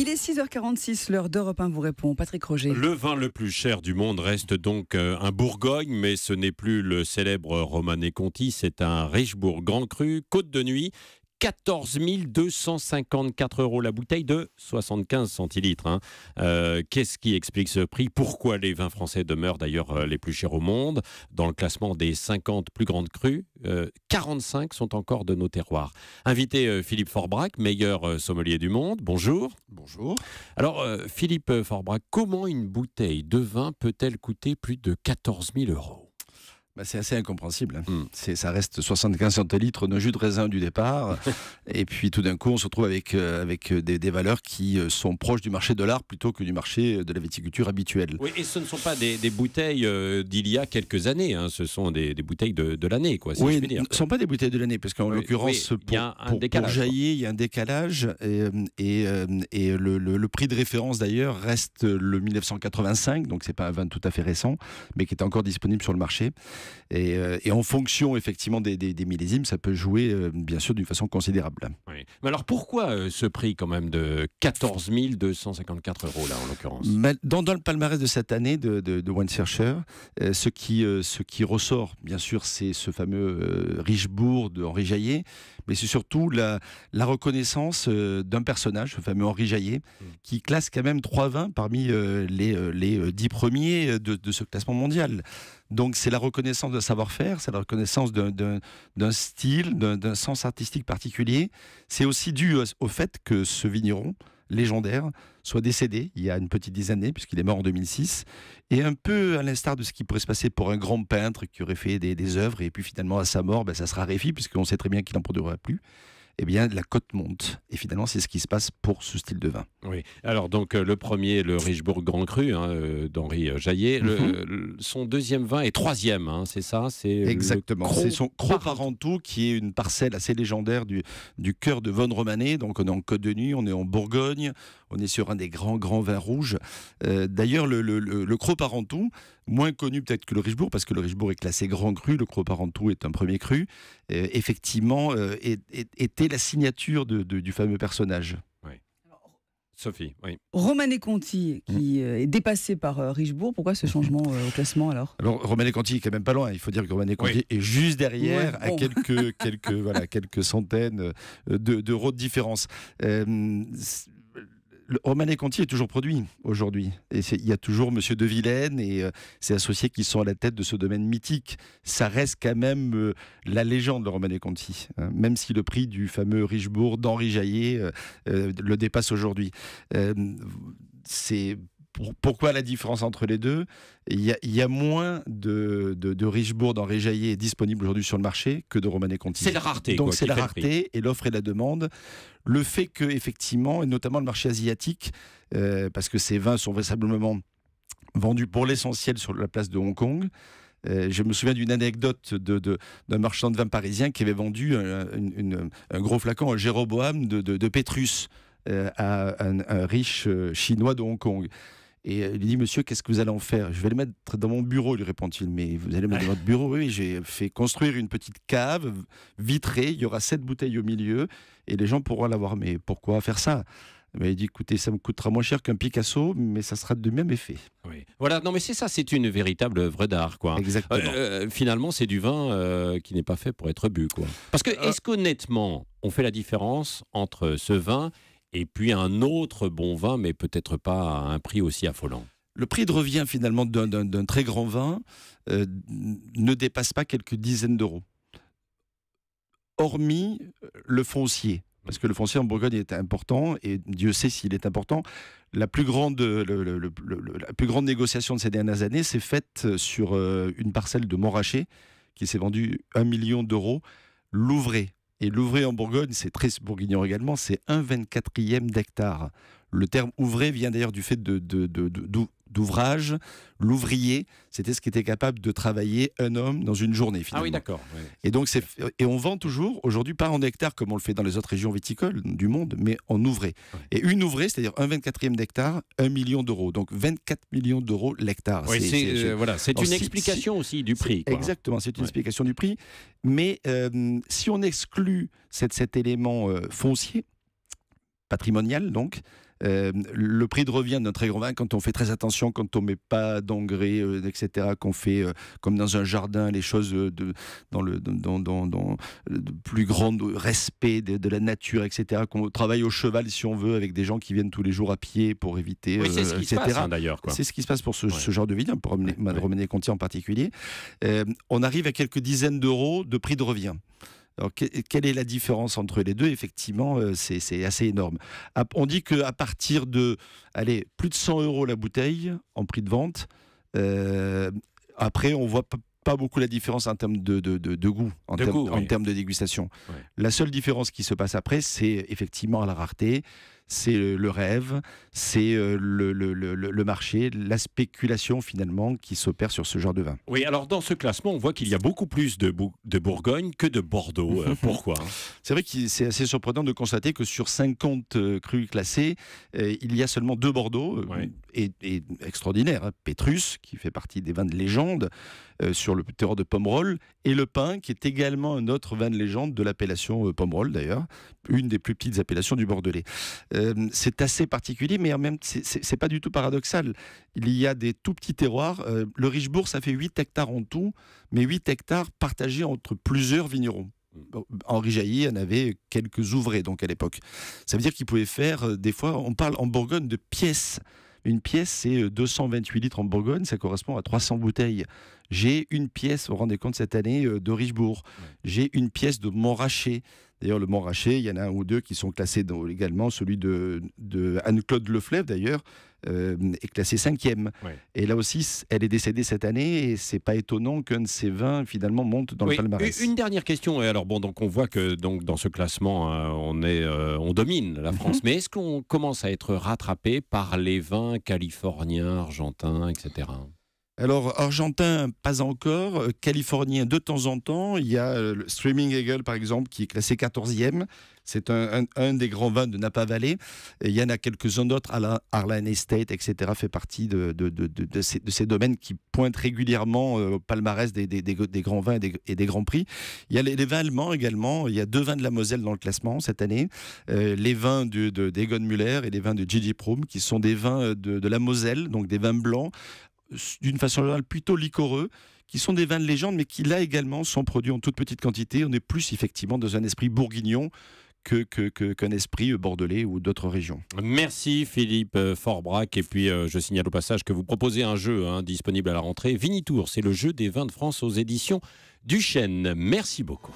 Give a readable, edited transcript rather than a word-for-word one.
Il est 6h46, l'heure d'Europe 1 vous répond. Patrick Roger. Le vin le plus cher du monde reste donc un Bourgogne, mais ce n'est plus le célèbre Romanée Conti, c'est un Richebourg Grand Cru, Côte de Nuit. 14 254 € la bouteille de 75 centilitres. Qu'est-ce qui explique ce prix? Pourquoi les vins français demeurent d'ailleurs les plus chers au monde? Dans le classement des 50 plus grandes crues, 45 sont encore de nos terroirs. Invité Philippe Forbrac, meilleur sommelier du monde. Bonjour. Bonjour. Alors Philippe Forbrac, comment une bouteille de vin peut-elle coûter plus de 14 000 €? C'est assez incompréhensible. Ça reste 75 centilitres de jus de raisin du départ. Et puis tout d'un coup, on se retrouve avec des valeurs qui sont proches du marché de l'art plutôt que du marché de la viticulture habituelle. Oui, et ce ne sont pas des bouteilles d'il y a quelques années. Ce sont des bouteilles de l'année, quoi. Si oui, je puis dire. Ce ne sont pas des bouteilles de l'année, parce qu'en l'occurrence, pour Jaillet, il y a un décalage. Et le prix de référence, d'ailleurs, reste le 1985. Donc, ce n'est pas un vin tout à fait récent, mais qui est encore disponible sur le marché. Et en fonction effectivement des millésimes, ça peut jouer bien sûr d'une façon considérable. Oui. Mais alors pourquoi ce prix quand même de 14 254 € là en l'occurrence? Dans le palmarès de cette année de Wine Searcher, ce qui ressort bien sûr c'est ce fameux Richebourg de Henri Jaillet, mais c'est surtout la reconnaissance d'un personnage, ce fameux Henri Jaillet, qui classe quand même 3 vins parmi les 10 premiers de ce classement mondial. Donc c'est la reconnaissance d'un savoir-faire, c'est la reconnaissance d'un style, d'un sens artistique particulier. C'est aussi dû au fait que ce vigneron légendaire soit décédé il y a une petite dizaine d'années, puisqu'il est mort en 2006, et un peu à l'instar de ce qui pourrait se passer pour un grand peintre qui aurait fait des œuvres, et puis finalement à sa mort, ça se raréfie, puisqu'on sait très bien qu'il n'en produira plus. Eh bien, la cote monte. Et finalement, c'est ce qui se passe pour ce style de vin. Oui. Alors, donc, le premier, le Richebourg Grand Cru d'Henri Jaillet. Son deuxième vin est troisième, c'est ça? Exactement. C'est son Cros Parentou, qui est une parcelle assez légendaire du cœur de Vosne Romanée. Donc, on est en Côte de Nuit, on est en Bourgogne, on est sur un des grands vins rouges. D'ailleurs, le Cros Parentou, moins connu peut-être que le Richebourg, parce que le Richebourg est classé Grand Cru, le Cros Parentou est un premier cru, effectivement, était la signature du fameux personnage. Oui. Sophie, oui. Romanée Conti, qui est dépassé par Richebourg, pourquoi ce changement au classement alors? Alors, Romanée Conti est quand même pas loin, il faut dire que Romanée Conti est juste derrière, à quelques centaines d'euros de différence. Le Romanée Conti est toujours produit aujourd'hui. Et il y a toujours Monsieur de Vilaine et ses associés qui sont à la tête de ce domaine mythique. Ça reste quand même la légende, le Romanée Conti. Même si le prix du fameux Richebourg d'Henri Jaillet le dépasse aujourd'hui. Pourquoi la différence entre les deux? Il y a moins de Richebourg d'Henri Jaillet disponible aujourd'hui sur le marché que de Romanée Conti. C'est la rareté. Donc c'est la rareté et l'offre et la demande. Le fait que, effectivement, et notamment le marché asiatique, parce que ces vins sont vraisemblablement vendus pour l'essentiel sur la place de Hong Kong. Je me souviens d'une anecdote d'un marchand de vin parisien qui avait vendu un gros flacon à Jéroboam de Pétrus à un riche chinois de Hong Kong. Et il dit: monsieur, qu'est-ce que vous allez en faire? Je vais le mettre dans mon bureau, lui répond-il. Mais vous allez le mettre dans votre bureau? Oui, j'ai fait construire une petite cave vitrée, il y aura 7 bouteilles au milieu et les gens pourront l'avoir. Mais pourquoi faire ça? Mais il dit: écoutez, ça me coûtera moins cher qu'un Picasso, mais ça sera du même effet. Oui. Voilà, non mais c'est ça, c'est une véritable œuvre d'art, quoi. Exactement. Finalement, c'est du vin qui n'est pas fait pour être bu, quoi. Parce que, est-ce qu'honnêtement, on fait la différence entre ce vin et puis un autre bon vin, mais peut-être pas à un prix aussi affolant? Le prix de revient finalement d'un très grand vin ne dépasse pas quelques dizaines d'euros. Hormis le foncier. Parce que le foncier en Bourgogne est important, et Dieu sait s'il est important. La plus grande négociation de ces dernières années s'est faite sur une parcelle de Montrachet qui s'est vendue 1 million d'euros, Louvray. Et Louvray en Bourgogne, c'est très bourguignon également, c'est 1/24e d'hectare. Le terme ouvrer vient d'ailleurs du fait d'ouvrage. L'ouvrier, c'était ce qui était capable de travailler un homme dans une journée, finalement. Ah oui, d'accord. Ouais. Et donc, et on vend toujours, aujourd'hui, pas en hectares comme on le fait dans les autres régions viticoles du monde, mais en ouvrée. Ouais. Et une ouvrée, c'est-à-dire 1/24e d'hectare, 1 million d'euros. Donc 24 millions d'euros l'hectare. Oui, c'est une explication aussi du prix. Exactement, c'est une explication du prix. Mais si on exclut cet élément foncier, patrimonial donc, Le prix de revient d'un très grand vin, quand on fait très attention, quand on met pas d'engrais, etc., qu'on fait comme dans un jardin, les choses dans le plus grand respect de la nature, etc., qu'on travaille au cheval si on veut, avec des gens qui viennent tous les jours à pied pour éviter, oui, c'est ce qui etc. se passe, hein, d'ailleurs, quoi. C'est ce qui se passe pour ce genre de vignes, pour Romanée-Conti en particulier. On arrive à quelques dizaines d'euros de prix de revient. Alors, quelle est la différence entre les deux? Effectivement, c'est assez énorme. On dit qu'à partir de plus de 100 euros la bouteille en prix de vente, après, on voit pas beaucoup la différence en termes de goût, en termes de dégustation. Ouais. La seule différence qui se passe après, c'est effectivement la rareté, c'est le rêve, c'est le marché, la spéculation finalement qui s'opère sur ce genre de vin. Oui, alors dans ce classement, on voit qu'il y a beaucoup plus de Bourgogne que de Bordeaux. Pourquoi? C'est vrai que c'est assez surprenant de constater que sur 50 crus classés, il y a seulement 2 Bordeaux, et extraordinaire, hein. Pétrus, qui fait partie des vins de légende, sur le terroir de Pomerol, et le Pin, qui est également un autre vin de légende de l'appellation Pomerol d'ailleurs, une des plus petites appellations du Bordelais. C'est assez particulier, mais en même temps, c'est pas du tout paradoxal. Il y a des tout petits terroirs. Le Richebourg, ça fait 8 hectares en tout, mais 8 hectares partagés entre plusieurs vignerons. Henri Jailly en avait quelques ouvrés donc à l'époque. Ça veut dire qu'il pouvait faire, des fois, on parle en Bourgogne de pièces. Une pièce, c'est 228 litres en Bourgogne, ça correspond à 300 bouteilles. J'ai une pièce, vous vous rendez compte, cette année, de Richebourg. J'ai une pièce de Montrachet. D'ailleurs, le Montrachet, il y en a un ou deux qui sont classés également. Celui de Anne-Claude Leflèvre, d'ailleurs, est classé 5e. Ouais. Et là aussi, elle est décédée cette année et c'est pas étonnant qu'un de ces vins, finalement, monte dans le palmarès. Une dernière question. Et alors, bon, donc on voit que dans ce classement, on domine la France. Mais est-ce qu'on commence à être rattrapé par les vins californiens, argentins, etc.? Alors, argentin, pas encore. Californien, de temps en temps. Il y a le Streaming Eagle, par exemple, qui est classé 14e. C'est un des grands vins de Napa Valley. Et il y en a quelques-uns d'autres. Arlen Estate, etc., fait partie de ces domaines qui pointent régulièrement au palmarès des grands vins et des grands prix. Il y a les vins allemands également. Il y a 2 vins de la Moselle dans le classement cette année. Les vins d'Egon Müller et les vins de Gigi Prum, qui sont des vins de la Moselle, donc des vins blancs, d'une façon générale plutôt liquoreux, qui sont des vins de légende, mais qui là également sont produits en toute petite quantité. On est plus effectivement dans un esprit bourguignon qu'un esprit bordelais ou d'autres régions. Merci Philippe Forbrac. Et puis je signale au passage que vous proposez un jeu disponible à la rentrée. Vinitour, c'est le jeu des vins de France aux éditions Duchesne. Merci beaucoup.